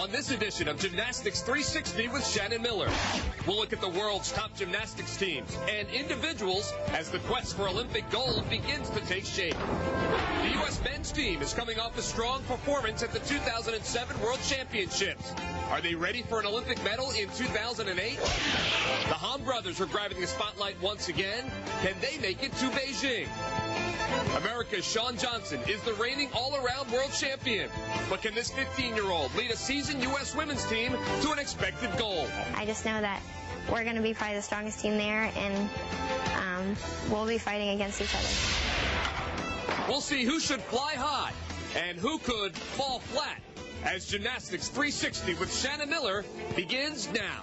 On this edition of Gymnastics 360 with Shannon Miller, we'll look at the world's top gymnastics teams and individuals as the quest for Olympic gold begins to take shape. The U.S. men's team is coming off a strong performance at the 2007 World Championships. Are they ready for an Olympic medal in 2008? The Hamm brothers are grabbing the spotlight once again. Can they make it to Beijing? America's Shawn is the reigning all-around world champion. But can this 15-year-old lead a seasoned U.S. women's team to an expected gold? I just know that we're going to be probably the strongest team there, and we'll be fighting against each other. We'll see who should fly high and who could fall flat as Gymnastics 360 with Shannon Miller begins now.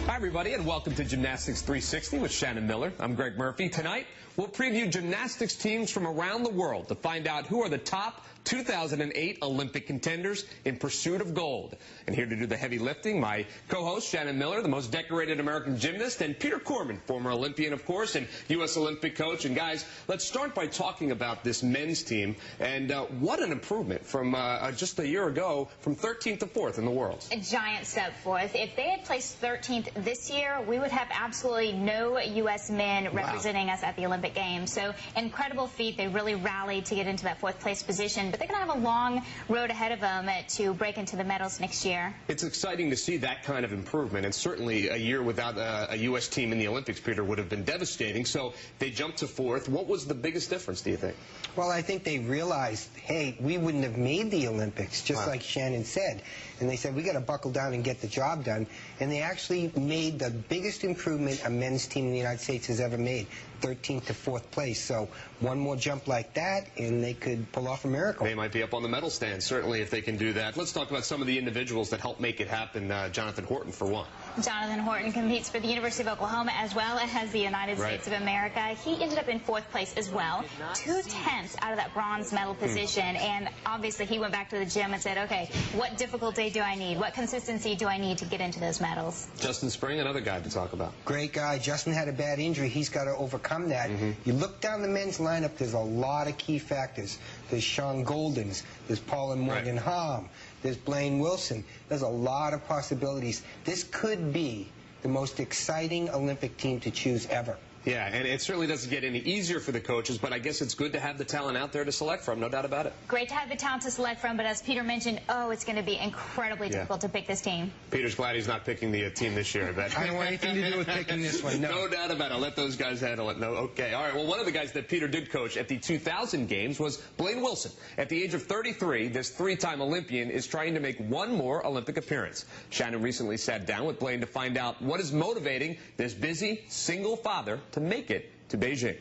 Hi, everybody, and welcome to Gymnastics 360 with Shannon Miller. I'm Greg Murphy. Tonight, we'll preview gymnastics teams from around the world to find out who are the top 2008 Olympic contenders in pursuit of gold. And here to do the heavy lifting, my co-host, Shannon Miller, the most decorated American gymnast, and Peter Corman, former Olympian, of course, and U.S. Olympic coach. And guys, let's start by talking about this men's team. And what an improvement from just a year ago, from 13th to 4th in the world. A giant step forth. If they had placed 13th this year, we would have absolutely no U.S. men representing us at the Olympic Games. So incredible feat. They really rallied to get into that 4th place position. But they're going to have a long road ahead of them to break into the medals next year. It's exciting to see that kind of improvement, and certainly a year without a U.S. team in the Olympics, Peter, would have been devastating. So they jumped to 4th. What was the biggest difference, do you think? Well, I think they realized, hey, we wouldn't have made the Olympics, just like Shannon said. And they said, we got to buckle down and get the job done. And they actually made the biggest improvement a men's team in the United States has ever made, 13th to 4th place. So one more jump like that, and they could pull off a miracle. They might be up on the medal stand, certainly, if they can do that. Let's talk about some of the individuals that helped make it happen. Jonathan Horton, for one. Jonathan Horton competes for the University of Oklahoma as well as the United States of America. He ended up in 4th place as well, 2/10 out of that bronze medal position. And obviously, he went back to the gym and said, okay, what difficulty do I need? What consistency do I need to get into those medals? Justin Spring, another guy to talk about. Great guy. Justin had a bad injury. He's got to overcome that. You look down the men's lineup, there's a lot of key factors. There's Shawn Goldens, there's Paul and Morgan Hamm, there's Blaine Wilson. There's a lot of possibilities. This could be the most exciting Olympic team to choose ever. Yeah, and it certainly doesn't get any easier for the coaches, but I guess it's good to have the talent out there to select from, no doubt about it. Great to have the talent to select from, but as Peter mentioned, it's going to be incredibly difficult to pick this team. Peter's glad he's not picking the team this year, I bet. I don't want anything to do with picking this one, no. No doubt about it. Let those guys handle it. No, okay. All right, well, one of the guys that Peter did coach at the 2000 Games was Blaine Wilson. At the age of 33, this 3-time Olympian is trying to make one more Olympic appearance. Shannon recently sat down with Blaine to find out what is motivating this busy, single father to make it to Beijing.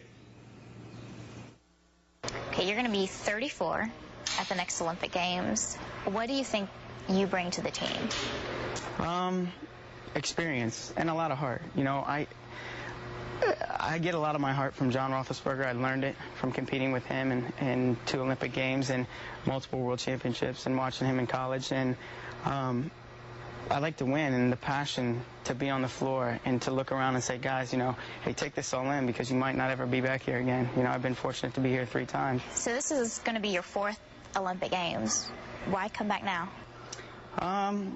Okay, you're going to be 34 at the next Olympic Games. What do you think you bring to the team? Experience and a lot of heart. You know, I get a lot of my heart from John Roethlisberger. I learned it from competing with him in 2 Olympic Games and multiple World Championships and watching him in college. And I like to win, and the passion to be on the floor and to look around and say, guys, you know, hey, take this all in because you might not ever be back here again. You know, I've been fortunate to be here 3 times. So this is going to be your 4th Olympic Games. Why come back now? I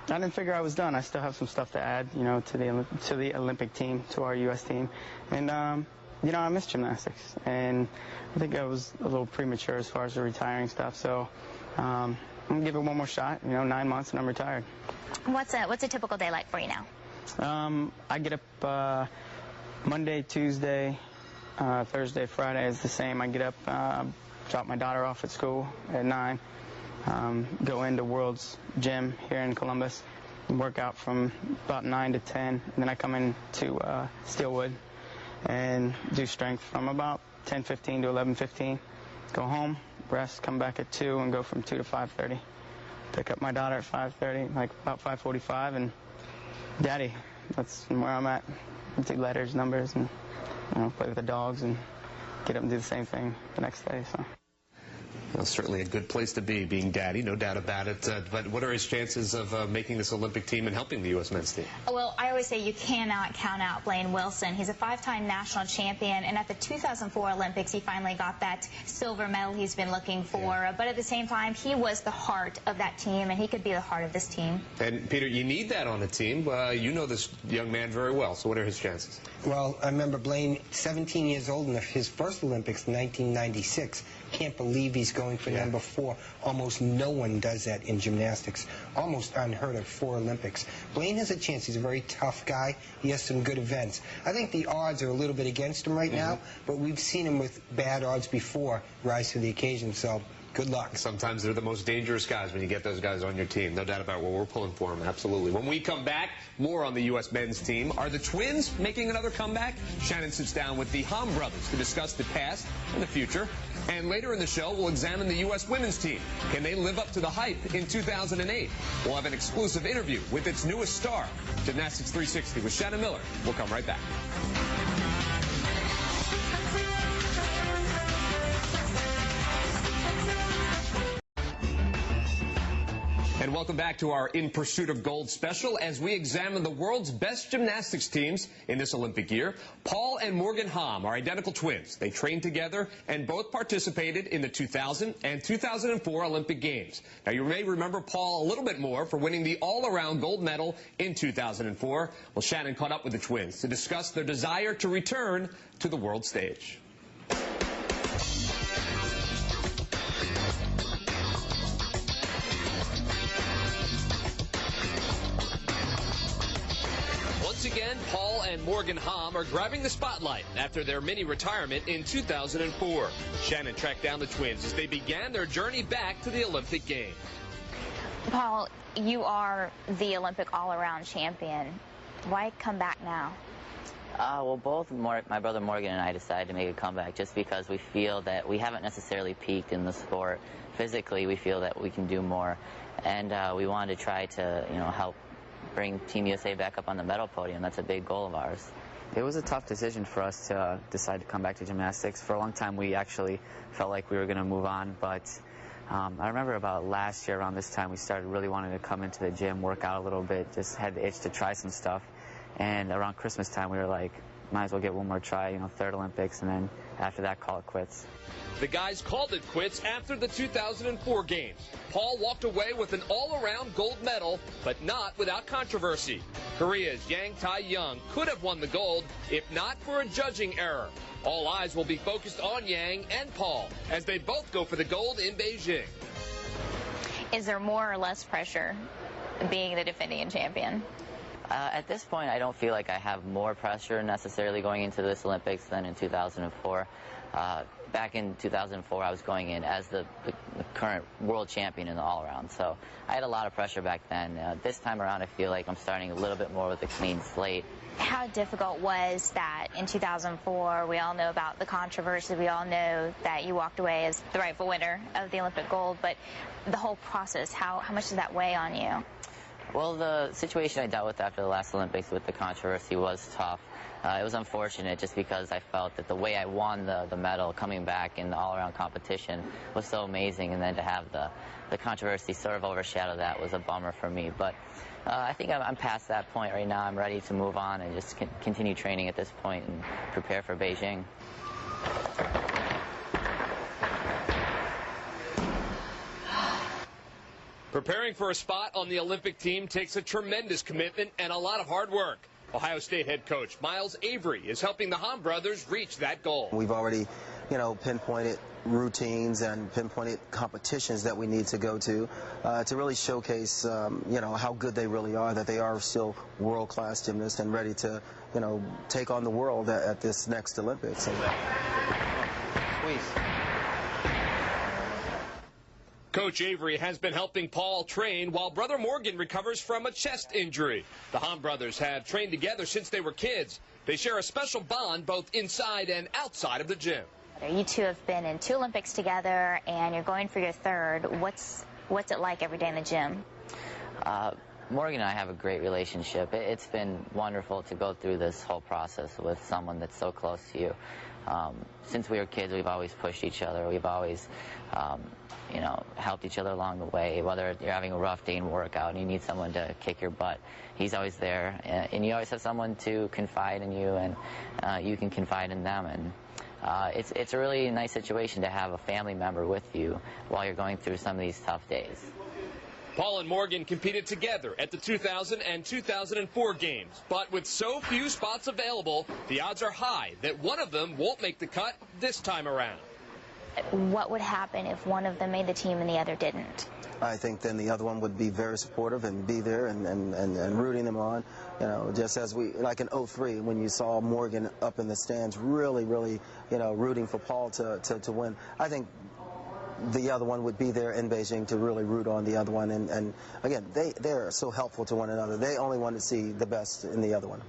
didn't figure I was done. I still have some stuff to add, you know, to the Olympic team, to our U.S. team. And, you know, I miss gymnastics. And I think I was a little premature as far as the retiring stuff. So I'm going to give it one more shot, you know, 9 months and I'm retired. What's a typical day like for you now? I get up Monday, Tuesday, Thursday, Friday is the same. I get up, drop my daughter off at school at 9, go into World's Gym here in Columbus, work out from about 9 to 10, and then I come in to Steelwood and do strength from about 10:15 to 11:15. Go home, rest, come back at 2, and go from 2 to 5:30. Pick up my daughter at 5:30, like about 5:45, and Daddy, that's where I'm at. I do letters, numbers, and play with the dogs, and get up and do the same thing the next day. So. Well, certainly a good place to be, being daddy, no doubt about it. But what are his chances of making this Olympic team and helping the U.S. men's team? Well, I always say you cannot count out Blaine Wilson. He's a 5-time national champion, and at the 2004 Olympics, he finally got that silver medal he's been looking for. Yeah. But at the same time, he was the heart of that team, and he could be the heart of this team. And, Peter, you need that on a team. You know this young man very well, so what are his chances? Well, I remember Blaine, 17 years old in his first Olympics in 1996. Can't believe he's going for number 4. Almost no one does that in gymnastics. Almost unheard of, 4 Olympics. Blaine has a chance. He's a very tough guy. He has some good events. I think the odds are a little bit against him right now, but we've seen him with bad odds before rise to the occasion, so good luck. Sometimes they're the most dangerous guys when you get those guys on your team. No doubt about what we're pulling for them, absolutely. When we come back, more on the U.S. men's team. Are the twins making another comeback? Shannon sits down with the Hamm brothers to discuss the past and the future. And later in the show, we'll examine the U.S. women's team. Can they live up to the hype in 2008? We'll have an exclusive interview with its newest star. Gymnastics 360 with Shannon Miller. We'll come right back. And welcome back to our In Pursuit of Gold special as we examine the world's best gymnastics teams in this Olympic year. Paul and Morgan Hamm are identical twins. They trained together and both participated in the 2000 and 2004 Olympic Games. Now, you may remember Paul a little bit more for winning the all-around gold medal in 2004. Well, Shannon caught up with the twins to discuss their desire to return to the world stage. Once again, Paul and Morgan Hamm are grabbing the spotlight after their mini-retirement in 2004. Shannon tracked down the twins as they began their journey back to the Olympic Games. Paul, you are the Olympic all-around champion. Why come back now? Well, both my brother Morgan and I decided to make a comeback just because we feel that we haven't necessarily peaked in the sport. Physically, we feel that we can do more, and we wanted to try to, help bring Team USA back up on the medal podium. That's a big goal of ours. It was a tough decision for us to decide to come back to gymnastics. For a long time, we actually felt like we were going to move on, but I remember about last year around this time, we started really wanting to come into the gym, work out a little bit, just had the itch to try some stuff. And around Christmas time, we were like, might as well get one more try, 3rd Olympics, and then after that, call it quits. The guys called it quits after the 2004 Games. Paul walked away with an all-around gold medal, but not without controversy. Korea's Yang Tae-young could have won the gold if not for a judging error. All eyes will be focused on Yang and Paul as they both go for the gold in Beijing. Is there more or less pressure being the defending champion? At this point, I don't feel like I have more pressure necessarily going into this Olympics than in 2004. Back in 2004, I was going in as the current world champion in the all-around, so I had a lot of pressure back then. This time around, I feel like I'm starting a little bit more with a clean slate. How difficult was that in 2004? We all know about the controversy. We all know that you walked away as the rightful winner of the Olympic gold, but the whole process, how much did that weigh on you? Well, the situation I dealt with after the last Olympics with the controversy was tough. It was unfortunate just because I felt that the way I won the medal coming back in the all-around competition was so amazing, and then to have the controversy sort of overshadow that was a bummer for me. But I think I'm past that point right now. I'm ready to move on and just continue training at this point and prepare for Beijing. Preparing for a spot on the Olympic team takes a tremendous commitment and a lot of hard work. Ohio State head coach Miles Avery is helping the Hamm brothers reach that goal. We've already, pinpointed routines and pinpointed competitions that we need to go to really showcase, how good they really are, that they are still world-class gymnasts and ready to, take on the world at this next Olympics. So, squeeze. Coach Avery has been helping Paul train while brother Morgan recovers from a chest injury. The Hamm brothers have trained together since they were kids. They share a special bond both inside and outside of the gym. You two have been in 2 Olympics together, and you're going for your 3rd. What's it like every day in the gym? Morgan and I have a great relationship. It's been wonderful to go through this whole process with someone that's so close to you. Since we were kids, we've always pushed each other. We've always, you know, helped each other along the way. Whether you're having a rough day in workout and you need someone to kick your butt, he's always there. And you always have someone to confide in you, and you can confide in them. And it's a really nice situation to have a family member with you while you're going through some of these tough days. Paul and Morgan competed together at the 2000 and 2004 games, but with so few spots available, the odds are high that one of them won't make the cut this time around. What would happen if one of them made the team and the other didn't? I think then the other one would be very supportive and be there and rooting them on. You know, just as we, like in 03, when you saw Morgan up in the stands really, you know, rooting for Paul to win. I think the other one would be there in Beijing to really root on the other one. And again, they're so helpful to one another. They only want to see the best in the other one.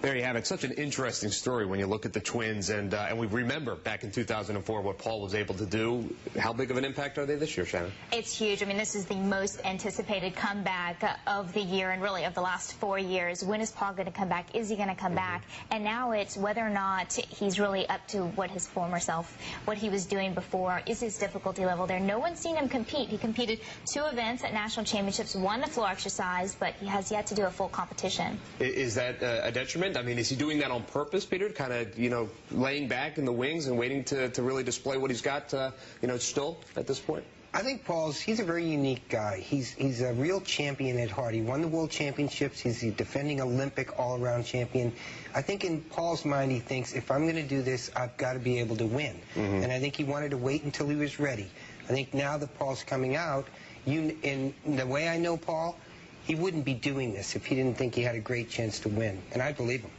There you have it. Such an interesting story when you look at the twins, and we remember back in 2004 what Paul was able to do. How big of an impact are they this year, Shannon? It's huge. I mean, this is the most anticipated comeback of the year and really of the last 4 years. When is Paul going to come back? Is he going to come back? And now it's whether or not he's really up to what his former self, what he was doing before. Is his difficulty level there? No one's seen him compete. He competed 2 events at national championships, 1 the floor exercise, but he has yet to do a full competition. Is that a detriment? I mean, is he doing that on purpose, Peter, kind of, you know, laying back in the wings and waiting to really display what he's got, you know, still at this point? I think he's a very unique guy. He's a real champion at heart. He won the World Championships. He's the defending Olympic all-around champion. I think in Paul's mind he thinks, if I'm going to do this, I've got to be able to win. And I think he wanted to wait until he was ready. I think now that Paul's coming out, in the way I know Paul, he wouldn't be doing this if he didn't think he had a great chance to win. And I believe him.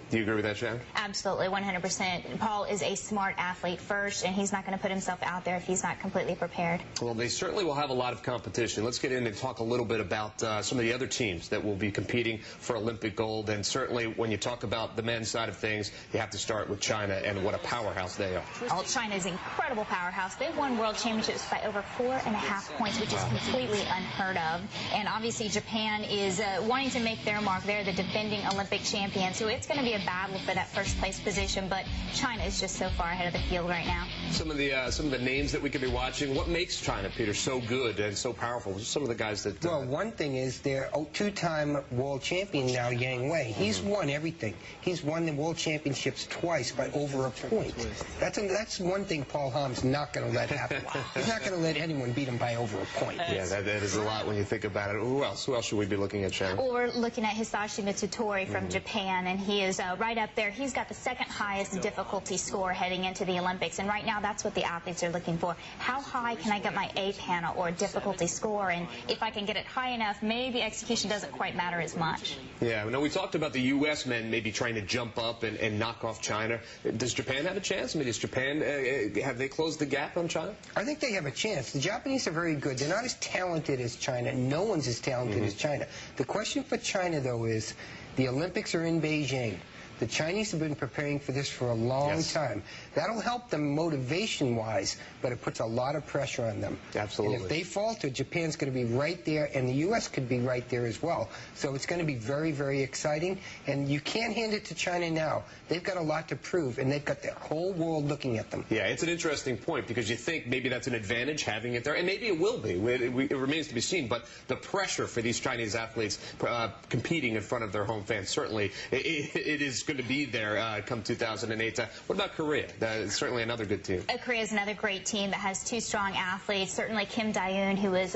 Do you agree with that, Shannon? Absolutely, 100%. Paul is a smart athlete first, and he's not going to put himself out there if he's not completely prepared. Well, they certainly will have a lot of competition. Let's get in and talk a little bit about some of the other teams that will be competing for Olympic gold. And certainly when you talk about the men's side of things, you have to start with China and what a powerhouse they are. Well, China is an incredible powerhouse. They've won world championships by over 4.5 points, which is completely unheard of. And obviously Japan is wanting to make their mark. They're the defending Olympic champion, so it's going to be a battle for that first place position, but China is just so far ahead of the field right now. Some of the names that we could be watching. What makes China, Peter, so good and so powerful? Some of the guys that... Well, one thing is they're a 2-time world champion now, Yang Wei. He's won everything. He's won the world championships twice by over a point. That's one thing Paul Hamm's not going to let happen. He's not going to let anyone beat him by over a point. Yeah, that is a lot when you think about it. Who else? Who else should we be looking at, Shannon? Well, we're looking at Hisashi Mitsutori from Japan, and he is right up there. He's got the 2nd highest difficulty score heading into the Olympics, and right now that's what the athletes are looking for. How high can I get my A panel or difficulty score? And if I can get it high enough, maybe execution doesn't quite matter as much. Yeah, we talked about the U.S. men maybe trying to jump up and knock off China. Does Japan have a chance? I mean, does Japan, have they closed the gap on China? I think they have a chance. The Japanese are very good. They're not as talented as China. No one's as talented as China. The question for China, though, is the Olympics are in Beijing. The Chinese have been preparing for this for a long time. That'll help them motivation-wise, but it puts a lot of pressure on them. Absolutely. And if they falter, Japan's going to be right there, and the U.S. could be right there as well. So it's going to be very, very exciting, and you can't hand it to China now. They've got a lot to prove, and they've got the whole world looking at them. Yeah, it's an interesting point, because you think maybe that's an advantage, having it there, and maybe it will be. It remains to be seen, but the pressure for these Chinese athletes competing in front of their home fans, certainly, it is going to be there come 2008. What about Korea? Certainly another good team. Korea is another great team that has 2 strong athletes. Certainly Kim Dae-eun, who was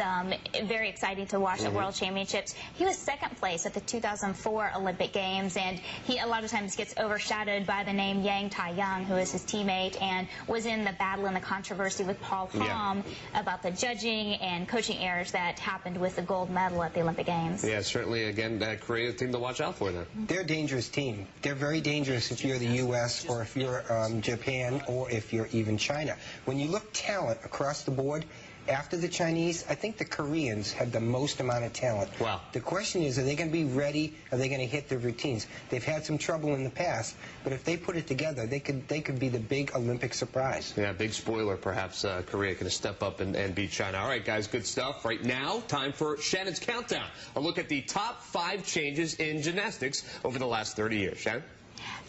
very exciting to watch at World Championships. He was 2nd place at the 2004 Olympic Games, and he a lot of times gets overshadowed by the name Yang Tae-young, who is his teammate and was in the battle and the controversy with Paul Hamm about the judging and coaching errors that happened with the gold medal at the Olympic Games. Yeah, certainly, again, Korea team to watch out for them. They're a dangerous team. They're very dangerous if you're the U.S. or if you're Japan or if you're even China. When you look talent across the board, after the Chinese, I think the Koreans have the most amount of talent. Wow. The question is, are they going to be ready? Are they going to hit their routines? They've had some trouble in the past, but if they put it together, they could be the big Olympic surprise. Yeah, big spoiler, perhaps Korea can step up and beat China. All right, guys, good stuff. Right now, time for Shannon's Countdown. A look at the top 5 changes in gymnastics over the last 30 years. Shannon?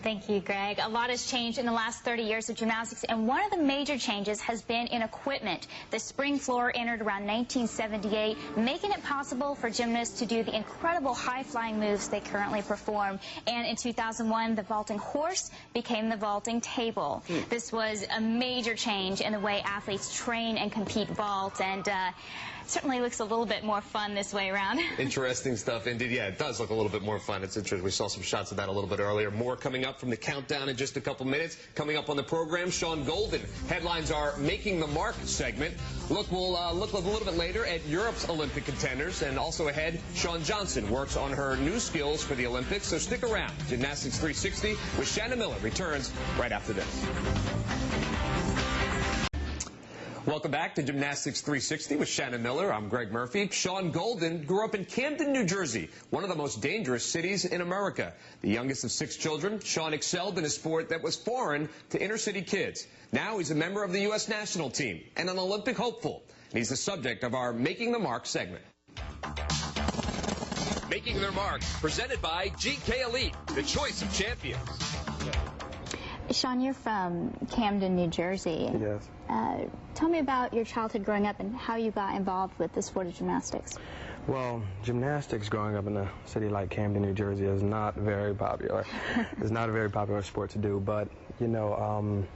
Thank you, Greg. A lot has changed in the last 30 years of gymnastics, and one of the major changes has been in equipment. The spring floor entered around 1978, making it possible for gymnasts to do the incredible high-flying moves they currently perform. And in 2001, the vaulting horse became the vaulting table. This was a major change in the way athletes train and compete vault, and certainly looks a little bit more fun this way around. Interesting stuff indeed. Yeah, it does look a little bit more fun. It's interesting. We saw some shots of that a little bit earlier. More coming up from the countdown in just a couple minutes. Coming up on the program, Shawn Golden. Headlines are Making the Mark segment. We'll look a little bit later at Europe's Olympic contenders, and also ahead, Shawn Johnson works on her new skills for the Olympics. So stick around. Gymnastics 360 with Shannon Miller returns right after this. Welcome back to Gymnastics 360 with Shannon Miller. I'm Greg Murphy. Shawn Golden grew up in Camden, New Jersey, one of the most dangerous cities in America. The youngest of 6 children, Shawn excelled in a sport that was foreign to inner-city kids. Now he's a member of the U.S. national team and an Olympic hopeful. And he's the subject of our Making the Mark segment. Making Their Mark, presented by GK Elite, the choice of champions. Shawn, you're from Camden, New Jersey. Yes. Tell me about your childhood growing up and how you got involved with the sport of gymnastics. Well, gymnastics growing up in a city like Camden, New Jersey is not very popular. It's not a very popular sport to do, but, you know,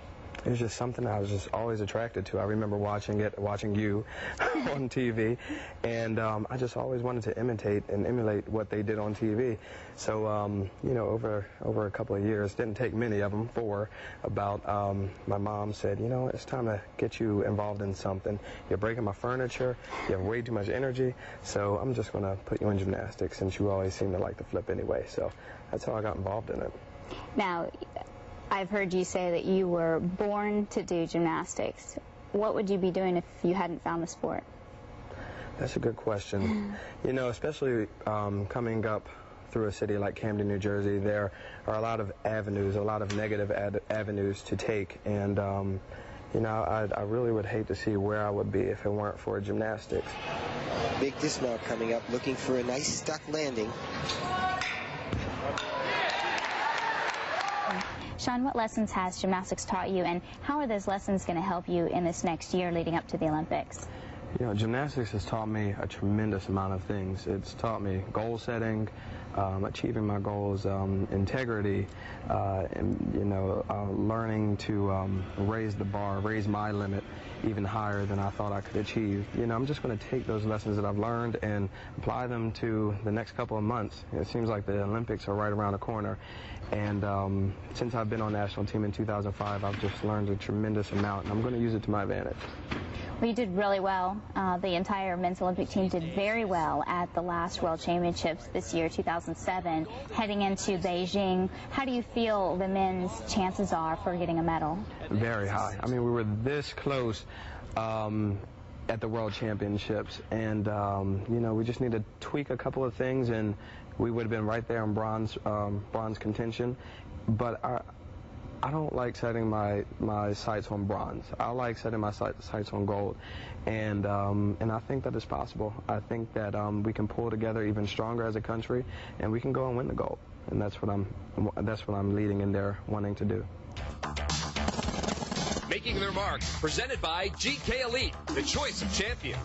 it was just something I was just always attracted to. I remember watching you on TV, and I just always wanted to imitate and emulate what they did on TV. So, you know, over a couple of years, didn't take many of them, 4, my mom said, you know, it's time to get you involved in something. You're breaking my furniture, you have way too much energy, so I'm just going to put you in gymnastics, since you always seem to like to flip anyway. So that's how I got involved in it. Now, I've heard you say that you were born to do gymnastics. What would you be doing if you hadn't found the sport? That's a good question. You know, especially coming up through a city like Camden, New Jersey, there are a lot of avenues, a lot of negative avenues to take. And, you know, I really would hate to see where I would be if it weren't for gymnastics. Big dismount coming up, looking for a nice stuck landing. Shawn, what lessons has gymnastics taught you, and how are those lessons going to help you in this next year leading up to the Olympics? You know, gymnastics has taught me a tremendous amount of things. It's taught me goal setting, achieving my goals, integrity, and, you know, learning to raise the bar, raise my limit even higher than I thought I could achieve. You know, I'm just going to take those lessons that I've learned and apply them to the next couple of months. It seems like the Olympics are right around the corner. And since I've been on national team in 2005, I've just learned a tremendous amount, and I'm going to use it to my advantage. Well, you did really well. The entire men's Olympic team did very well at the last World Championships this year, 2007, heading into Beijing. How do you feel the men's chances are for getting a medal? Very high. I mean, we were this close at the World Championships, and, you know, we just need to tweak a couple of things, and we would have been right there in bronze contention. But I don't like setting my sights on bronze. I like setting my sights on gold, and I think that it's possible. I think that we can pull together even stronger as a country, and we can go and win the gold. And that's what I'm leading in there, wanting to do. Making Their Mark, presented by GK Elite, the choice of champions.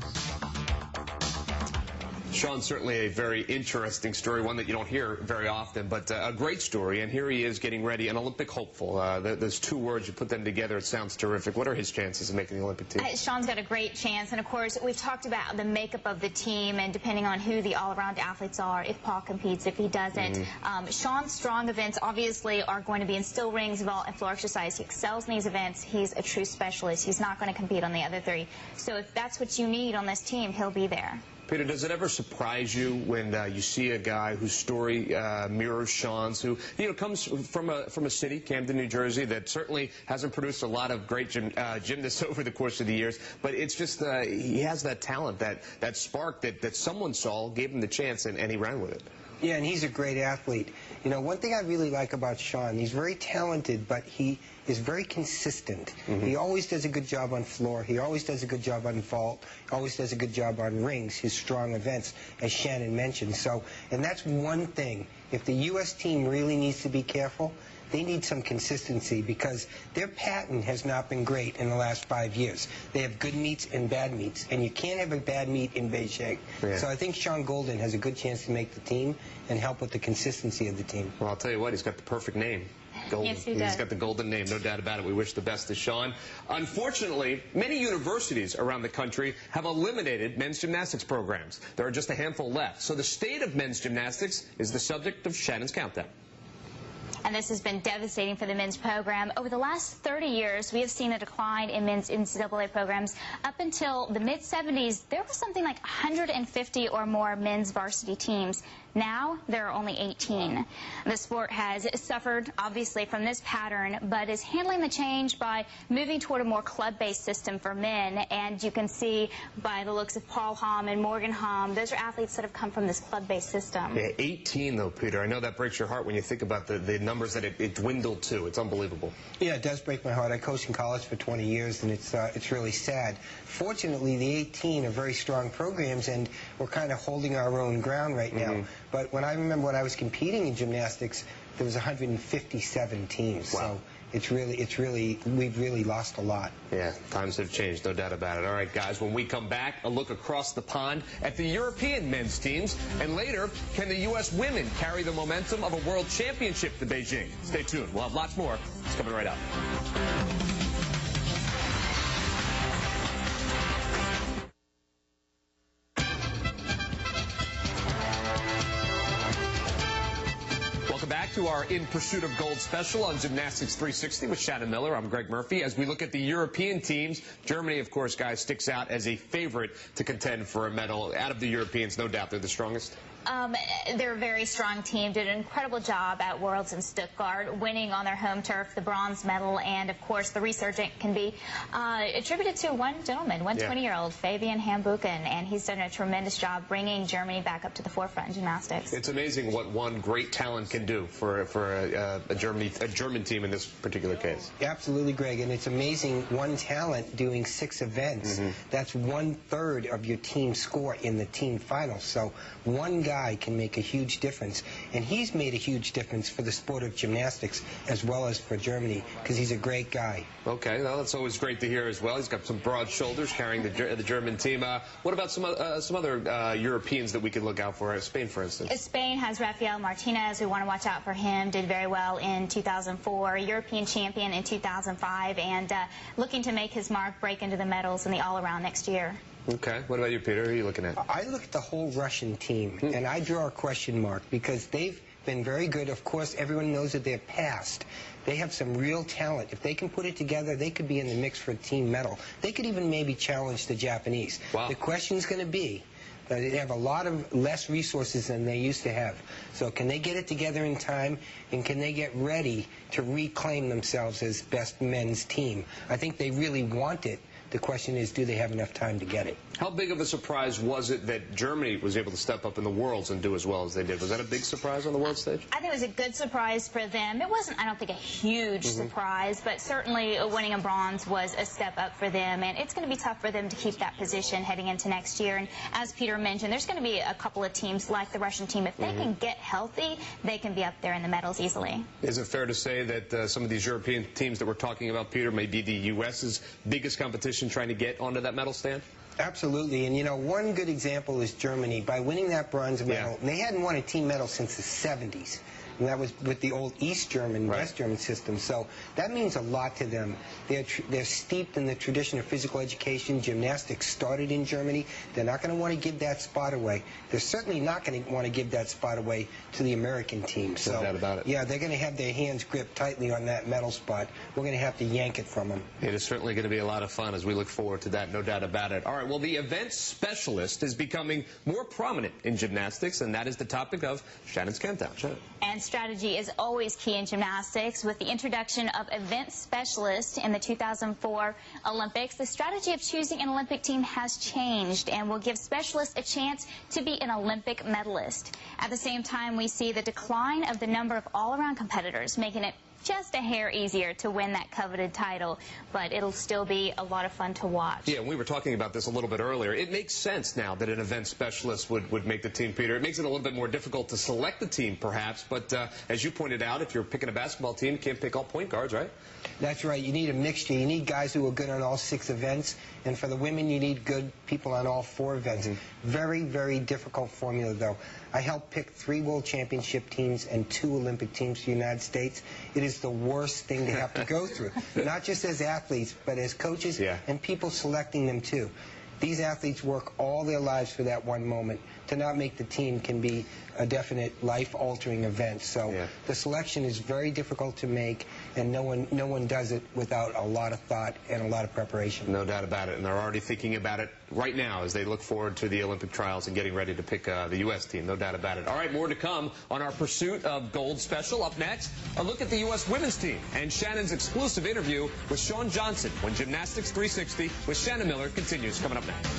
Shawn, certainly a very interesting story, one that you don't hear very often, but a great story. And here he is getting ready, an Olympic hopeful. Those 2 words, you put them together, it sounds terrific. What are his chances of making the Olympic team? Shawn's got a great chance. And, of course, we've talked about the makeup of the team, and depending on who the all-around athletes are, if Paul competes, if he doesn't. Shawn's strong events, obviously, are going to be in still rings, vault, and floor exercise. He excels in these events. He's a true specialist. He's not going to compete on the other 3. So if that's what you need on this team, he'll be there. Peter, does it ever surprise you when you see a guy whose story mirrors Shawn's, who, you know, comes from a city, Camden, New Jersey, that certainly hasn't produced a lot of great gymnasts over the course of the years, but it's just he has that talent, that spark that someone saw, gave him the chance, and he ran with it. Yeah, and he's a great athlete. You know, one thing I really like about Shawn, he's very talented, but he is very consistent. He always does a good job on floor. He always does a good job on vault. Always does a good job on rings, his strong events, as Shannon mentioned. So, and that's one thing. If the U.S. team really needs to be careful, they need some consistency because their pattern has not been great in the last 5 years. They have good meets and bad meets, and you can't have a bad meet in Beijing. Yeah. So I think Shawn has a good chance to make the team and help with the consistency of the team. Well, I'll tell you what, he's got the perfect name. Golden. Yes, he does. He's got the golden name, no doubt about it. We wish the best to Shawn. Unfortunately, many universities around the country have eliminated men's gymnastics programs. There are just a handful left. So the state of men's gymnastics is the subject of Shannon's Countdown. And this has been devastating for the men's program. Over the last 30 years, we have seen a decline in men's NCAA programs. Up until the mid-70s, there was something like 150 or more men's varsity teams. Now, there are only 18. The sport has suffered, obviously, from this pattern, but is handling the change by moving toward a more club-based system for men. And you can see by the looks of Paul Hamm and Morgan Hamm, those are athletes that have come from this club-based system. Yeah, 18, though, Peter. I know that breaks your heart when you think about the numbers that it dwindled to. It's unbelievable. Yeah, it does break my heart. I coached in college for 20 years, and it's really sad. Fortunately, the 18 are very strong programs, and we're kind of holding our own ground right now. But when I remember when I was competing in gymnastics, there was 157 teams. Wow. So it's really, we've really lost a lot. Yeah, times have changed, no doubt about it. All right, guys, when we come back, a look across the pond at the European men's teams. And later, can the U.S. women carry the momentum of a world championship to Beijing? Stay tuned. We'll have lots more. It's coming right up. Welcome back to our In Pursuit of Gold special on Gymnastics 360 with Shannon Miller. I'm Greg Murphy. As we look at the European teams, Germany, of course, guys, sticks out as a favorite to contend for a medal. Out of the Europeans, no doubt they're the strongest. They're a very strong team, did an incredible job at Worlds in Stuttgart, winning on their home turf the bronze medal, and of course the resurgent can be attributed to one gentleman, 20-year-old Fabian Hambuchen, and he's done a tremendous job bringing Germany back up to the forefront in gymnastics. It's amazing what one great talent can do for a German team in this particular case. Absolutely, Greg, and it's amazing one talent doing 6 events. That's 1/3 of your team score in the team finals. So one guy can make a huge difference, and he's made a huge difference for the sport of gymnastics as well as for Germany because he's a great guy. Okay, well, that's always great to hear as well. He's got some broad shoulders carrying the German team. What about some other Europeans that we could look out for? Spain, for instance. Spain has Rafael Martinez. We want to watch out for him. Did very well in 2004, European champion in 2005, and looking to make his mark, break into the medals in the all-around next year. Okay. What about you, Peter? Who are you looking at? I look at the whole Russian team, and I draw a question mark because they've been very good. Of course, everyone knows that they're past. They have some real talent. If they can put it together, they could be in the mix for a team medal. They could even maybe challenge the Japanese. Wow. The question's going to be that they have a lot of less resources than they used to have. So can they get it together in time, and can they get ready to reclaim themselves as best men's team? I think they really want it. The question is, do they have enough time to get it? How big of a surprise was it that Germany was able to step up in the Worlds and do as well as they did? Was that a big surprise on the world stage? I think it was a good surprise for them. It wasn't, I don't think, a huge surprise, but certainly winning a bronze was a step up for them, and it's going to be tough for them to keep that position heading into next year. And as Peter mentioned, there's going to be a couple of teams like the Russian team. If they can get healthy, they can be up there in the medals easily. Is it fair to say that some of these European teams that we're talking about, Peter, may be the U.S.'s biggest competition trying to get onto that medal stand? Absolutely, and you know, one good example is Germany. By winning that bronze medal, and they hadn't won a team medal since the 70s. And that was with the old East German, West German system. So that means a lot to them. They're steeped in the tradition of physical education. Gymnastics started in Germany. They're not going to want to give that spot away. They're certainly not going to want to give that spot away to the American team. So, no doubt about it. Yeah, they're going to have their hands gripped tightly on that medal spot. We're going to have to yank it from them. It is certainly going to be a lot of fun as we look forward to that, no doubt about it. All right, well, the event specialist is becoming more prominent in gymnastics, and that is the topic of Shannon's Countdown. Shannon. And strategy is always key in gymnastics. With the introduction of event specialists in the 2004 Olympics, the strategy of choosing an Olympic team has changed and will give specialists a chance to be an Olympic medalist. At the same time, we see the decline of the number of all-around competitors, making it just a hair easier to win that coveted title, but it'll still be a lot of fun to watch. Yeah, we were talking about this a little bit earlier. It makes sense now that an event specialist would make the team, Peter. It makes it a little bit more difficult to select the team, perhaps, but as you pointed out, if you're picking a basketball team, you can't pick all point guards, right? That's right. You need a mixture. You need guys who are good on all 6 events, and for the women, you need good people on all 4 events. Very, very difficult formula, though. I helped pick 3 World Championship teams and 2 Olympic teams for the United States. It is the worst thing to have to go through, not just as athletes, but as coaches and people selecting them, too. These athletes work all their lives for that one moment. To not make the team can be a definite life-altering event. So the selection is very difficult to make, and no one does it without a lot of thought and a lot of preparation. No doubt about it, and they're already thinking about it right now as they look forward to the Olympic trials and getting ready to pick the U.S. team. No doubt about it. All right, more to come on our Pursuit of Gold special. Up next, a look at the U.S. women's team and Shannon's exclusive interview with Shawn Johnson when Gymnastics 360 with Shannon Miller continues coming up next.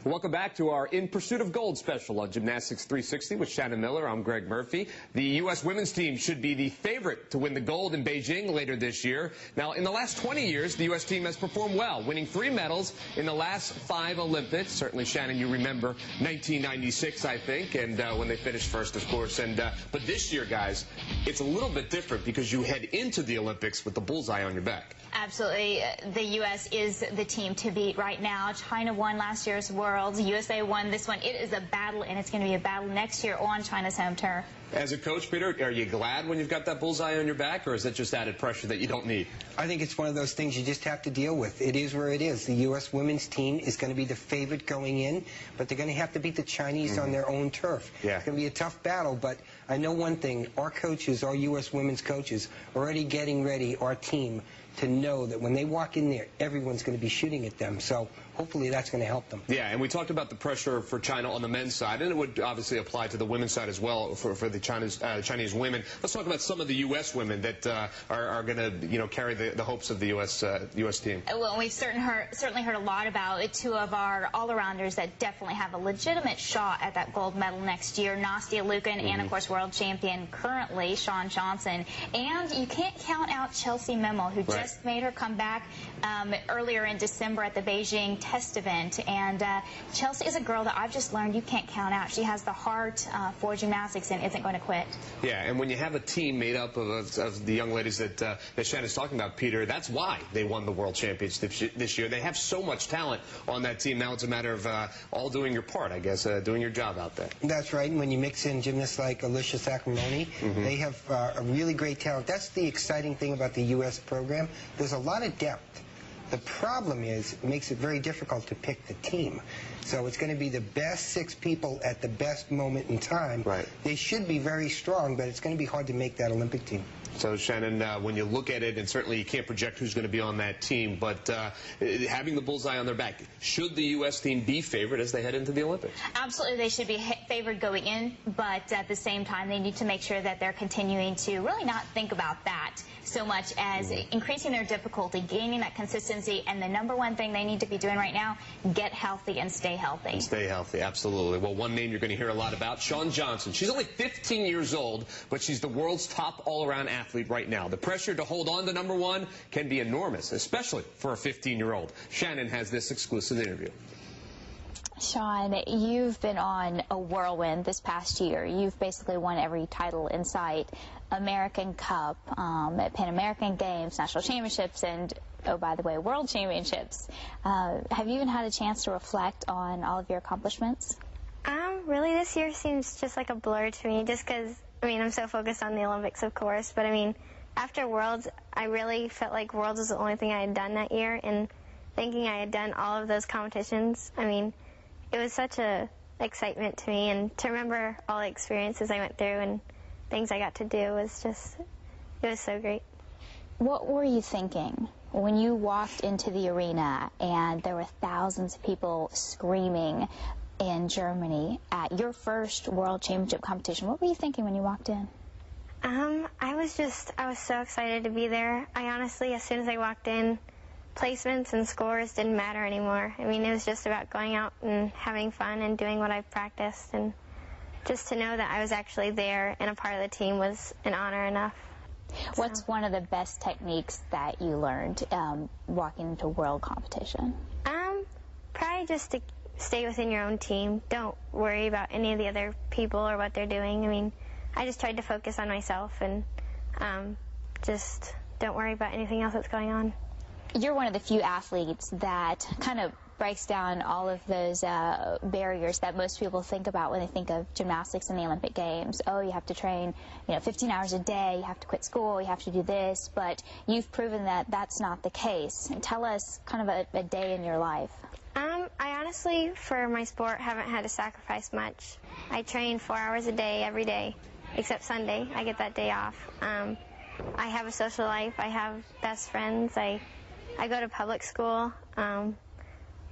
Welcome back to our In Pursuit of Gold special on Gymnastics 360 with Shannon Miller. I'm Greg Murphy. The U.S. women's team should be the favorite to win the gold in Beijing later this year. Now, in the last 20 years, the U.S. team has performed well, winning 3 medals in the last 5 Olympics. Certainly, Shannon, you remember 1996, I think, and when they finished first, of course. But this year, guys, it's a little bit different because you head into the Olympics with the bullseye on your back. Absolutely. The U.S. is the team to beat right now. China won last year's Worlds. USA won this one. It is a battle, and it's going to be a battle next year on China's home turf. As a coach, Peter, are you glad when you've got that bullseye on your back, or is that just added pressure that you don't need? I think it's one of those things you just have to deal with. It is where it is. The U.S. women's team is going to be the favorite going in, but they're going to have to beat the Chinese on their own turf. It's going to be a tough battle, but I know one thing. Our coaches, our U.S. women's coaches, are already getting ready, our team, to know that when they walk in there, everyone's going to be shooting at them. So hopefully that's going to help them. Yeah, and we talked about the pressure for China on the men's side, and it would obviously apply to the women's side as well for the Chinese women. Let's talk about some of the U.S. women that are going to carry the hopes of the U.S. team. Well, we've certainly heard a lot about 2 of our all-arounders that definitely have a legitimate shot at that gold medal next year. Nastia Liukin and, of course, world champion currently, Shawn Johnson. And you can't count out Chelsea Memmel, who just made her comeback earlier in December at the Beijing test event. And Chelsea is a girl that I've just learned you can't count out. She has the heart for gymnastics and isn't going to quit. Yeah, and when you have a team made up of the young ladies that Shannon's talking about, Peter, that's why they won the World Championship this year. They have so much talent on that team. Now it's a matter of all doing your part, I guess, doing your job out there. That's right, and when you mix in gymnasts like Alicia Sacramone, they have a really great talent. That's the exciting thing about the U.S. program. There's a lot of depth. The problem is it makes it very difficult to pick the team. So it's going to be the best 6 people at the best moment in time. They should be very strong, but it's going to be hard to make that Olympic team. So, Shannon, when you look at it, and certainly you can't project who's going to be on that team, but having the bullseye on their back, should the U.S. team be favored as they head into the Olympics? Absolutely, they should be favored going in, but at the same time, they need to make sure that they're continuing to really not think about that so much as increasing their difficulty, gaining that consistency, and the #1 thing they need to be doing right now, get healthy and stay healthy. And stay healthy, absolutely. Well, one name you're going to hear a lot about, Shawn Johnson. She's only 15 years old, but she's the world's top all-around athlete right now. The pressure to hold on to #1 can be enormous, especially for a 15-year-old. Shannon has this exclusive interview. Shawn, you've been on a whirlwind this past year. You've basically won every title in sight. American Cup, Pan American Games, National Championships, and, oh, by the way, World Championships. Have you even had a chance to reflect on all of your accomplishments? Really, this year seems just like a blur to me, just because, I mean, I'm so focused on the Olympics, of course, but, I mean, after Worlds, I really felt like Worlds was the only thing I had done that year, and thinking I had done all of those competitions, I mean, it was such a excitement to me, and to remember all the experiences I went through and things I got to do was just, it was so great. What were you thinking when you walked into the arena and there were thousands of people screaming in Germany at your first World Championship competition? What were you thinking when you walked in? I was so excited to be there. I honestly, as soon as I walked in, placements and scores didn't matter anymore. I mean, it was just about going out and having fun and doing what I've practiced, and just to know that I was actually there and a part of the team was an honor enough. What's one of the best techniques that you learned walking into world competition? Probably just to stay within your own team. Don't worry about any of the other people or what they're doing. I mean, I just tried to focus on myself and just don't worry about anything else that's going on. You're one of the few athletes that kind of breaks down all of those barriers that most people think about when they think of gymnastics in the Olympic Games. Oh, you have to train, 15 hours a day, you have to quit school, you have to do this, but you've proven that that's not the case. And tell us kind of a day in your life. I honestly, for my sport, haven't had to sacrifice much. I train 4 hours a day every day, except Sunday. I get that day off. I have a social life. I have best friends. I go to public school.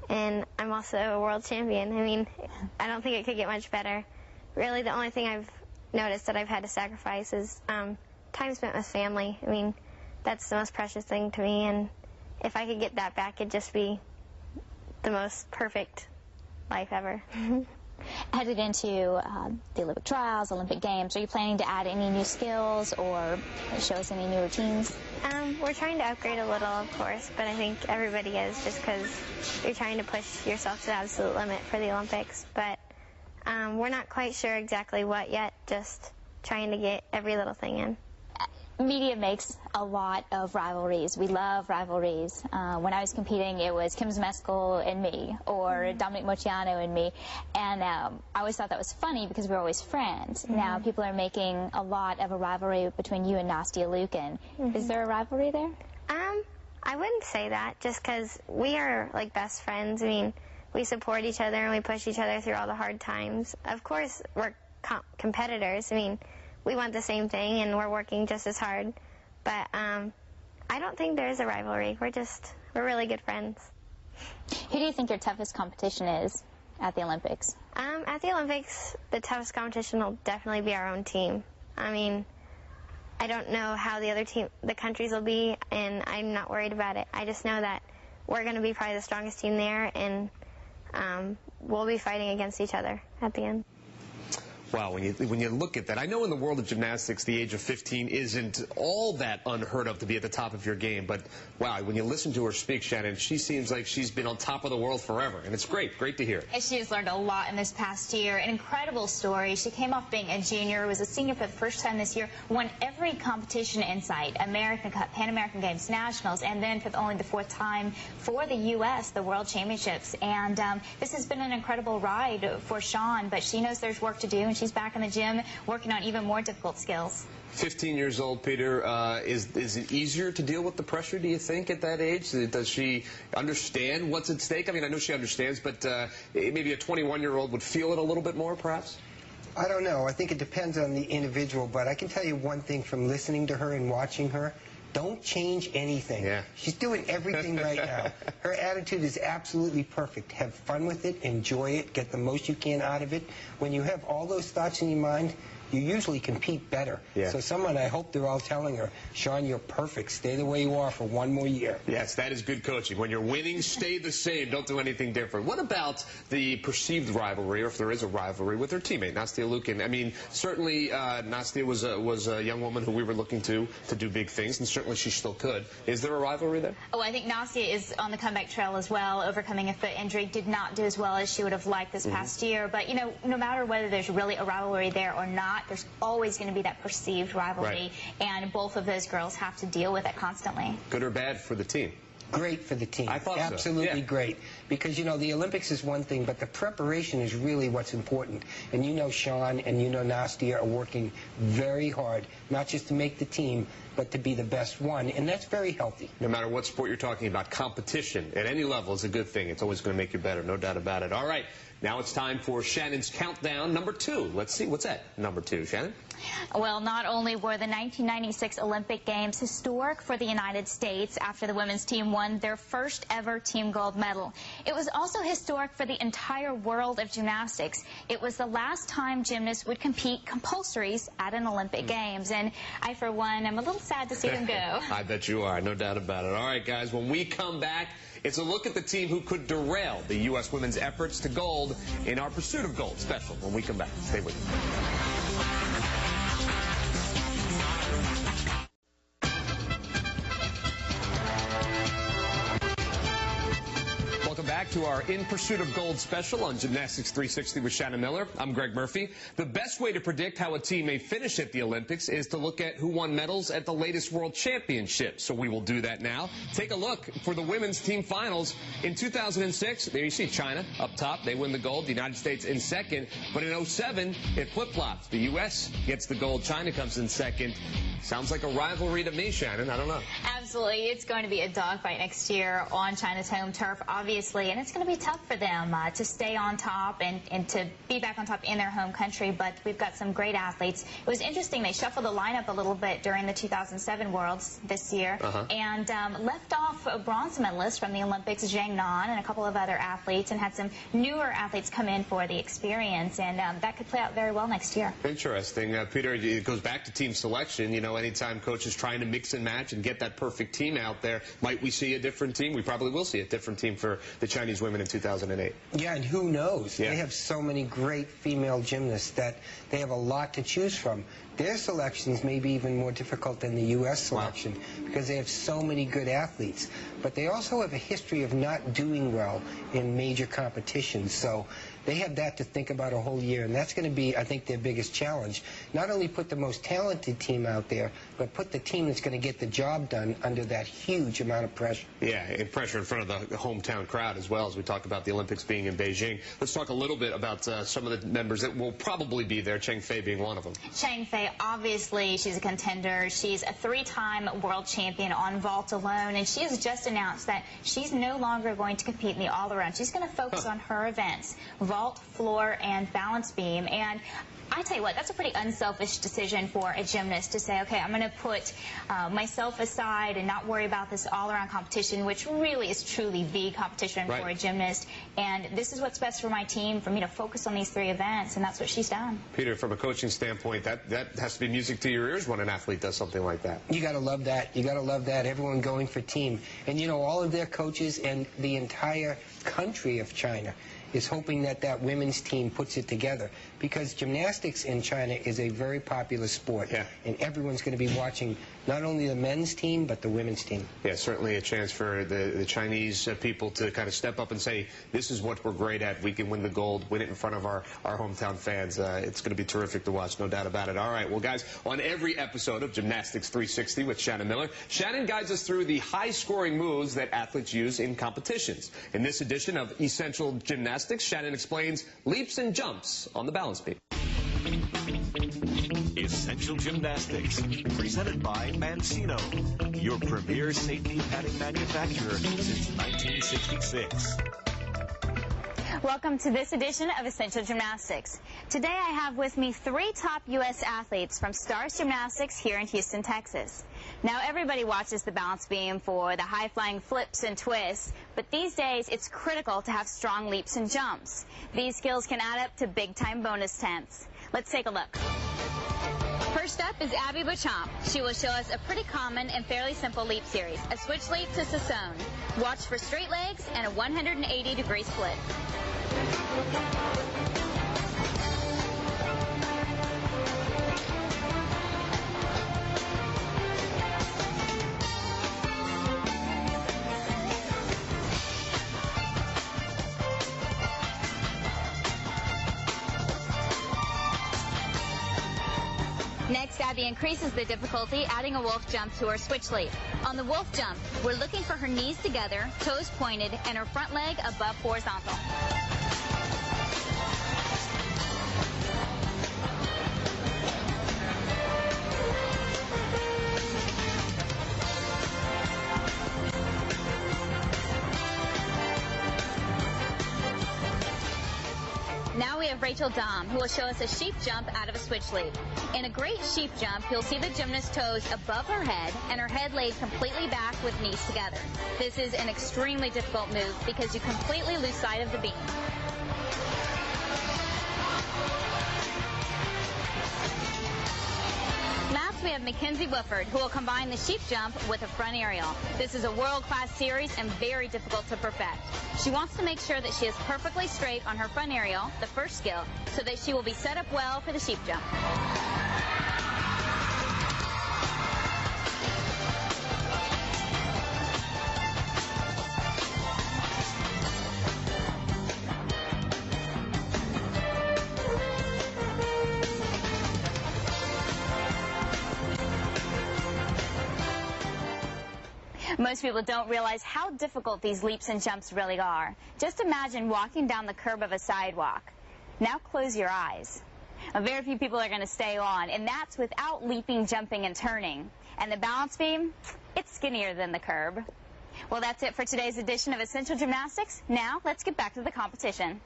And I'm also a world champion. I mean, I don't think it could get much better. Really, the only thing I've noticed that I've had to sacrifice is time spent with family. I mean, that's the most precious thing to me, and if I could get that back, it'd just be the most perfect life ever. Headed into the Olympic trials, Olympic Games, are you planning to add any new skills or show us any new routines? We're trying to upgrade a little, of course, but I think everybody is just because you're trying to push yourself to the absolute limit for the Olympics. But we're not quite sure exactly what yet, just trying to get every little thing in. Media makes a lot of rivalries. We love rivalries. When I was competing, it was Kim Zmeskal and me, or Dominic Moceanu and me, and I always thought that was funny because we were always friends. Now people are making a lot of a rivalry between you and Nastia Liukin. Is there a rivalry there? I wouldn't say that, just because we are like best friends. I mean, we support each other and we push each other through all the hard times. Of course, we're competitors. I mean, we want the same thing and we're working just as hard, but I don't think there is a rivalry. We're really good friends. Who do you think your toughest competition is at the Olympics? At the Olympics, the toughest competition will definitely be our own team. I mean, I don't know how the countries will be, and I'm not worried about it. I just know that we're going to be probably the strongest team there, and we'll be fighting against each other at the end. Wow, when you look at that, I know in the world of gymnastics, the age of 15 isn't all that unheard of to be at the top of your game. But, wow, when you listen to her speak, Shannon, she seems like she's been on top of the world forever. And it's great to hear. And she has learned a lot in this past year. An incredible story. She came off being a junior, was a senior for the first time this year, won every competition in sight, American Cup, Pan American Games, Nationals, and then for only the fourth time for the U.S., the World Championships. And this has been an incredible ride for Shawn, but she knows there's work to do, and she's back in the gym working on even more difficult skills. 15 years old, Peter. Is it easier to deal with the pressure, do you think, at that age? Does she understand what's at stake? I mean, I know she understands, but maybe a 21-year-old would feel it a little bit more, perhaps? I don't know. I think it depends on the individual, but I can tell you one thing from listening to her and watching her. Don't change anything. Yeah. She's doing everything right now. Her attitude is absolutely perfect. Have fun with it, enjoy it, get the most you can out of it. When you have all those thoughts in your mind, you usually compete better. Yeah. So someone, I hope they're all telling her, Shawn, you're perfect. Stay the way you are for one more year. Yes, that is good coaching. When you're winning, stay the same. Don't do anything different. What about the perceived rivalry, or if there is a rivalry, with her teammate, Nastia Liukin? I mean, certainly Nastia was a young woman who we were looking to do big things, and certainly she still could. Is there a rivalry there? Oh, I think Nastia is on the comeback trail as well, overcoming a foot injury. Did not do as well as she would have liked this past year. But, no matter whether there's really a rivalry there or not, there's always going to be that perceived rivalry, and both of those girls have to deal with it constantly. Good or bad for the team? Great for the team. I thought absolutely so. Yeah. Great. Because, the Olympics is one thing, but the preparation is really what's important. And Shawn and Nastia are working very hard, not just to make the team, but to be the best one, and that's very healthy. No matter what sport you're talking about, competition at any level is a good thing. It's always going to make you better, no doubt about it. All right, now it's time for Shannon's countdown, number 2. Let's see, what's that, number 2, Shannon? Well, not only were the 1996 Olympic Games historic for the United States after the women's team won their first ever team gold medal, it was also historic for the entire world of gymnastics. It was the last time gymnasts would compete compulsories at an Olympic Games, and I, for one, am a little sad to see them go. I bet you are, no doubt about it. All right, guys, when we come back, it's a look at the team who could derail the U.S. women's efforts to gold gold in our Pursuit of Gold special when we come back. Stay with us. Welcome back to our In Pursuit of Gold special on Gymnastics 360 with Shannon Miller. I'm Greg Murphy. The best way to predict how a team may finish at the Olympics is to look at who won medals at the latest World Championships. So we will do that now. Take a look for the women's team finals in 2006. There you see China up top. They win the gold. The United States in second. But in 07, it flip-flops. The U.S. gets the gold. China comes in second. Sounds like a rivalry to me, Shannon. I don't know. Absolutely. It's going to be a dogfight next year on China's home turf, obviously, and it's going to be tough for them to stay on top and to be back on top in their home country, but we've got some great athletes. It was interesting. They shuffled the lineup a little bit during the 2007 Worlds this year and left off a bronze medalist from the Olympics, Shannon, and a couple of other athletes, and had some newer athletes come in for the experience, and that could play out very well next year. Interesting. Peter, it goes back to team selection. You know, anytime coaches trying to mix and match and get that perfect team out there, might we see a different team? We probably will see a different team for the Chinese women in 2008. Yeah, and who knows? Yeah. They have so many great female gymnasts that they have a lot to choose from. Their selections may be even more difficult than the U.S. selection because they have so many good athletes. But they also have a history of not doing well in major competitions. So they have that to think about a whole year, and that's going to be, I think, their biggest challenge. Not only put the most talented team out there, but put the team that's going to get the job done under that huge amount of pressure. Yeah, and pressure in front of the hometown crowd as well, as we talk about the Olympics being in Beijing. Let's talk a little bit about some of the members that will probably be there, Cheng Fei being one of them. Cheng Fei, obviously, she's a contender. She's a three-time world champion on vault alone, and she has just announced that she's no longer going to compete in the all-around. She's going to focus on her events, vault, floor, and balance beam. And I tell you what, that's a pretty unselfish decision for a gymnast to say, okay, I'm going to put myself aside and not worry about this all-around competition, which really is truly the competition for a gymnast. And this is what's best for my team, for me to focus on these three events, and that's what she's done. Peter, from a coaching standpoint, that has to be music to your ears when an athlete does something like that. You got to love that. You got to love that. Everyone going for team. And, you know, all of their coaches and the entire country of China is hoping that that women's team puts it together, because gymnastics in China is a very popular sport, and everyone's going to be watching not only the men's team but the women's team. Yeah, certainly a chance for the Chinese people to kind of step up and say, this is what we're great at. We can win the gold, win it in front of our hometown fans. It's going to be terrific to watch, no doubt about it. All right, well, guys, on every episode of Gymnastics 360 with Shannon Miller, Shannon guides us through the high-scoring moves that athletes use in competitions. In this edition of Essential Gymnastics, Shannon explains leaps and jumps on the balance beam. Essential Gymnastics, presented by Mancino, your premier safety padding manufacturer since 1966. Welcome to this edition of Essential Gymnastics. Today I have with me three top U.S. athletes from Stars Gymnastics here in Houston, Texas. Now everybody watches the balance beam for the high-flying flips and twists, but these days it's critical to have strong leaps and jumps. These skills can add up to big-time bonus tenths. Let's take a look. First up is Abby Beauchamp. She will show us a pretty common and fairly simple leap series, a switch leap to Sassone. Watch for straight legs and a 180-degree split. Next, Abby increases the difficulty, adding a wolf jump to her switch leap. On the wolf jump, we're looking for her knees together, toes pointed, and her front leg above horizontal. Now we have Rachel Dahm, who will show us a sheep jump out of a switch leap. In a great sheep jump, you'll see the gymnast's toes above her head and her head laid completely back with knees together. This is an extremely difficult move because you completely lose sight of the beam. Next, we have Mackenzie Wooford, who will combine the sheep jump with a front aerial. This is a world-class series and very difficult to perfect. She wants to make sure that she is perfectly straight on her front aerial, the first skill, so that she will be set up well for the sheep jump. Most people don't realize how difficult these leaps and jumps really are. Just imagine walking down the curb of a sidewalk. Now close your eyes. Very few people are going to stay on, and that's without leaping, jumping, and turning. And the balance beam, it's skinnier than the curb. Well, that's it for today's edition of Essential Gymnastics. Now, let's get back to the competition.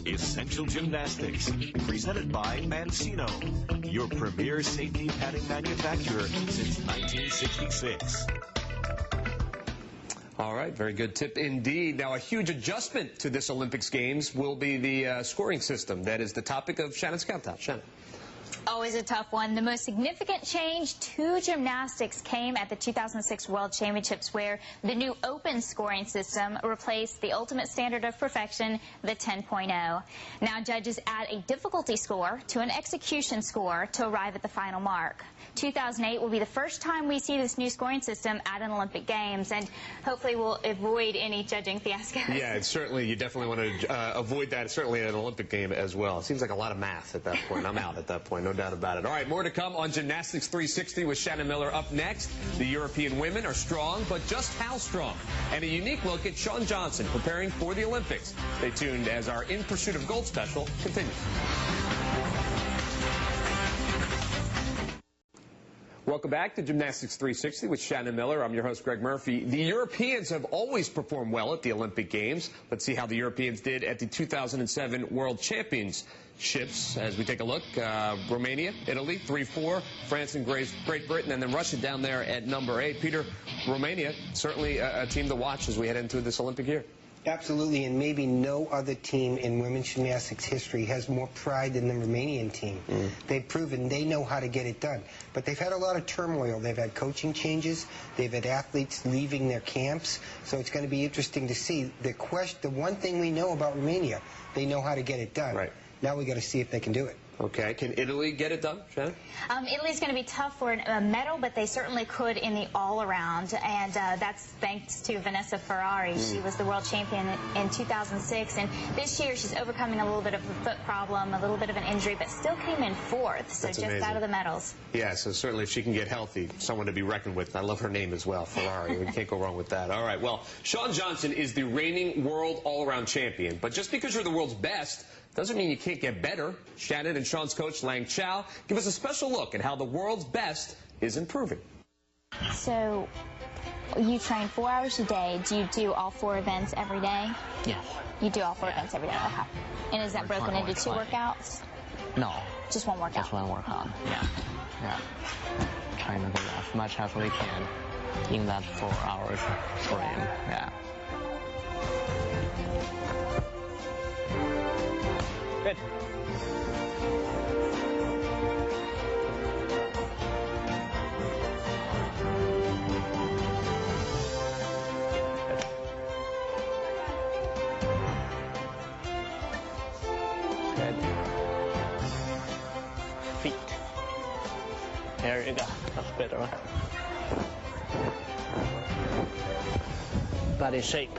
Essential Gymnastics, presented by Mancino, your premier safety padding manufacturer since 1966. All right, very good tip indeed. Now, a huge adjustment to this Olympics Games will be the scoring system. That is the topic of Shannon's Countdown. Shannon. Always a tough one. The most significant change to gymnastics came at the 2006 World Championships, where the new open scoring system replaced the ultimate standard of perfection, the 10.0. Now judges add a difficulty score to an execution score to arrive at the final mark. 2008 will be the first time we see this new scoring system at an Olympic Games, and hopefully we'll avoid any judging fiascos. Yeah, it's certainly, you definitely want to avoid that, certainly at an Olympic game as well. It seems like a lot of math at that point. I'm out at that point, no doubt about it. All right, more to come on Gymnastics 360 with Shannon Miller up next. The European women are strong, but just how strong? And a unique look at Shawn Johnson preparing for the Olympics. Stay tuned as our In Pursuit of Gold special continues. Welcome back to Gymnastics 360 with Shannon Miller. I'm your host, Greg Murphy. The Europeans have always performed well at the Olympic Games. Let's see how the Europeans did at the 2007 World Championships as we take a look. Romania, Italy, 3-4, France and Great Britain, and then Russia down there at number 8. Peter, Romania, certainly a team to watch as we head into this Olympic year. Absolutely, and maybe no other team in women's gymnastics history has more pride than the Romanian team. They've proven they know how to get it done. But they've had a lot of turmoil. They've had coaching changes. They've had athletes leaving their camps. So it's going to be interesting to see. The one thing we know about Romania, they know how to get it done. Right. Now we got to see if they can do it. Okay. Can Italy get it done, Shannon? Italy's going to be tough for a medal, but they certainly could in the all-around, and that's thanks to Vanessa Ferrari. She was the world champion in 2006, and this year she's overcoming a little bit of a foot problem, a little bit of an injury, but still came in 4th, so That's just amazing. out of the medals. Yeah, so certainly if she can get healthy, someone to be reckoned with. I love her name as well, Ferrari. We can't go wrong with that. All right, well, Shawn Johnson is the reigning world all-around champion, but just because you're the world's best doesn't mean you can't get better. Shannon and Shawn's coach, Lang Chow, give us a special look at how the world's best is improving. So you train 4 hours a day. Do you do all 4 events every day? Yes. You do all 4 events every day? Okay. And is that broken into 2 workouts? No. Just 1 workout? Just 1 workout, yeah. Yeah. Trying to do as much as we can in that 4 hours frame, yeah. Good. Good. Feet. There you go. That's better. Body shape.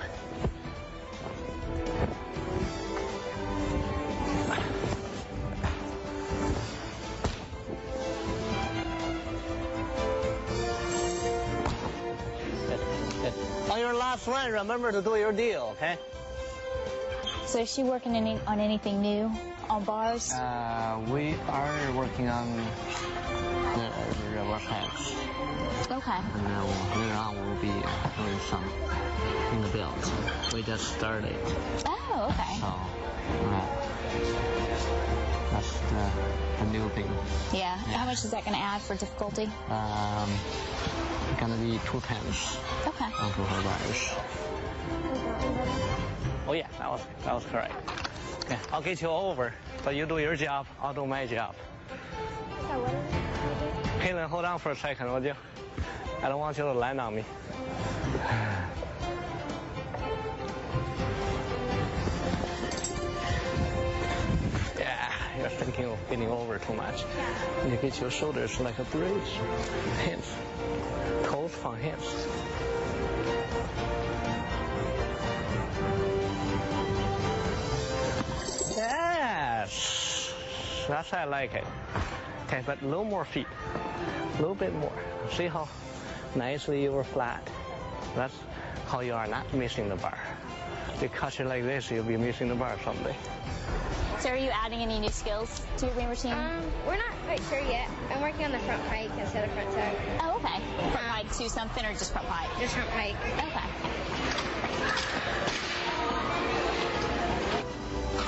On your last one, remember to do your deal, okay? So is she working on anything new on bars? We are working on the workouts. Okay. And then later on we'll be doing some in the build. We just started. Oh, okay. So, that's the new thing. Yeah. How much is that going to add for difficulty? Gonna be 2 times. Okay. Onto her bars. Oh yeah, that was correct. Okay, I'll get you over, but you do your job, I'll do my job. Yeah, what is it? Caitlin, hold on for a second, would you? I don't want you to land on me. Yeah, you're thinking of getting over too much. You get your shoulders like a bridge. Hands. Toes from hands. Yes. That's how I like it. Okay, but a little more feet. A little bit more. See how nicely you were flat? That's how you are not missing the bar. If you cut it like this, you'll be missing the bar someday. So are you adding any new skills to your beam routine? We're not quite sure yet. I'm working on the front pike instead of front tuck. Oh, okay. Front pike to something or just front pike? Just front pike. Okay.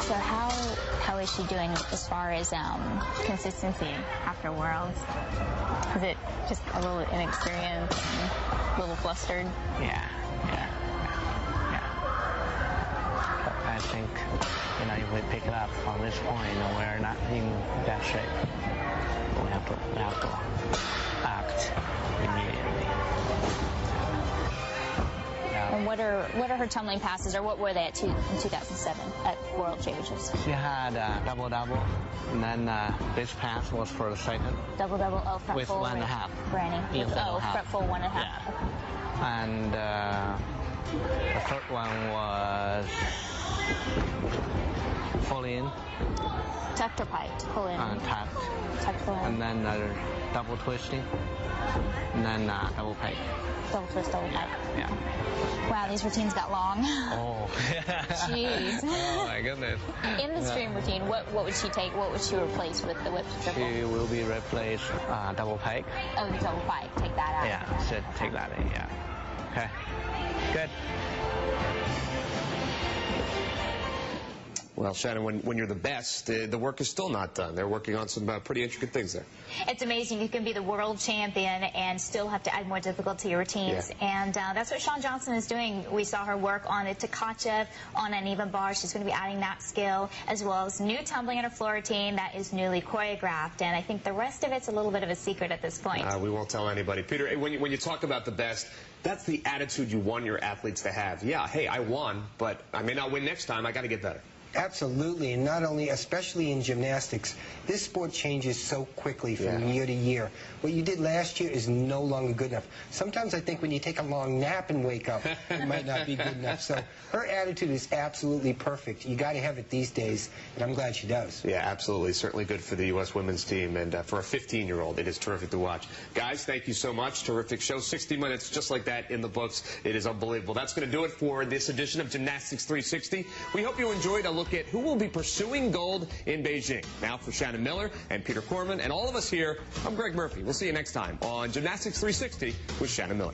So how is she doing as far as consistency after Worlds? Is it just a little inexperienced, a little flustered? Yeah. But I think, if we pick it up from this point, we're not in that shape. We have to act immediately. And what are her tumbling passes, or what were they at in 2007 at World Championships? She had double-double, and then this pass was for the second. Double-double, front with full. With 1.5. Granny. Front full 1.5. Yeah. Okay. And the third one was full in. Tucked or piked? Pull in. Tucked. Tucked, pull in. And then double twisting, and then double pike. Double twist, double pike. Yeah. Wow, these routines got long. Oh. Jeez. Oh my goodness. In the stream routine, what would she take? What would she replace with the whip triple? She will be replaced double pike. Oh, the double pike. Take that out. Yeah, should take that in. Yeah. Okay. Good. Well, Shannon, when you're the best, the work is still not done. They're working on some pretty intricate things there. It's amazing. You can be the world champion and still have to add more difficulty to your routines. Yeah. And that's what Shawn Johnson is doing. We saw her work on the Tkachev on an even bar. She's going to be adding that skill, as well as new tumbling in her floor routine that is newly choreographed. And I think the rest of it's a little bit of a secret at this point. We won't tell anybody. Peter, when you talk about the best, that's the attitude you want your athletes to have. Yeah, hey, I won, but I may not win next time. I got to get better. Absolutely, and not only, especially in gymnastics, this sport changes so quickly from year to year. What you did last year is no longer good enough. Sometimes I think when you take a long nap and wake up, it might not be good enough. So her attitude is absolutely perfect. You got to have it these days, and I'm glad she does. Yeah, absolutely. Certainly good for the U.S. women's team, and for a 15-year-old, it is terrific to watch. Guys, thank you so much. Terrific show. 60 minutes just like that in the books. It is unbelievable. That's going to do it for this edition of Gymnastics 360. We hope you enjoyed a look at who will be pursuing gold in Beijing. Now for Shannon Miller and Peter Corman and all of us here, I'm Greg Murphy. We'll see you next time on Gymnastics 360 with Shannon Miller.